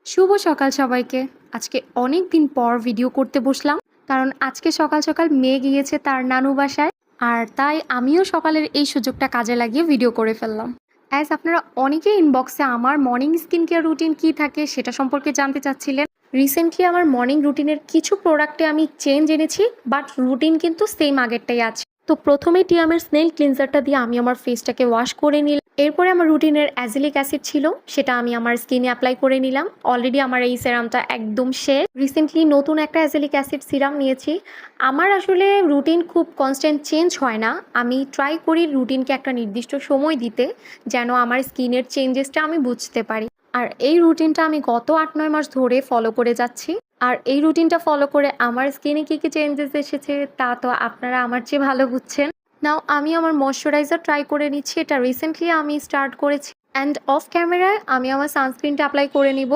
শুভ সকাল সবাইকে। আজকে অনেক দিন পর ভিডিও করতে বসলাম। কারণ আজকে সকাল, সকাল মেয়ে গিয়েছে তার নানু বাসায়। আর তাই আমিও সকালের এই সুযোগটা কাজে লাগিয়ে ভিডিও করে ফেললাম। অ্যাজ আপনারা অনেকেই ইনবক্সে আমার মর্নিং স্কিন কেয়ার রুটিন কী থাকে সেটা সম্পর্কে জানতে চাচ্ছিলেন। রিসেন্টলি আমার মর্নিং রুটিনের কিছু প্রোডাক্টে আমি চেঞ্জ এনেছি, বাট রুটিন কিন্তু সেম আগেরটাই আছে। তো প্রথমেই টিয়ামের স্নেল ক্লিনজারটা দিয়ে আমি আমার ফেসটাকে ওয়াশ করে নিলাম। এরপরে আমার রুটিনের অ্যাজিলিক অ্যাসিড ছিল, সেটা আমি আমার স্কিনে অ্যাপ্লাই করে নিলাম। অলরেডি আমার এই সেরামটা একদম শেষ। রিসেন্টলি নতুন একটা অ্যাজিলিক অ্যাসিড সিরাম নিয়েছি। আমার আসলে রুটিন খুব কনস্ট্যান্ট চেঞ্জ হয় না। আমি ট্রাই করি রুটিনকে একটা নির্দিষ্ট সময় দিতে, যেন আমার স্কিনের চেঞ্জেসটা আমি বুঝতে পারি। আর এই রুটিনটা আমি গত ৮-৯ মাস ধরে ফলো করে যাচ্ছি। আর এই রুটিনটা ফলো করে আমার স্কিনে কী কী চেঞ্জেস এসেছে তা তো আপনারা আমার চেয়ে ভালো বুঝছেন। নাও আমি আমার ময়শ্চারাইজার ট্রাই করে নিচ্ছি। এটা রিসেন্টলি আমি স্টার্ট করেছি। অ্যান্ড অফ ক্যামেরায় আমি আমার সানস্ক্রিনটা অ্যাপ্লাই করে নিব।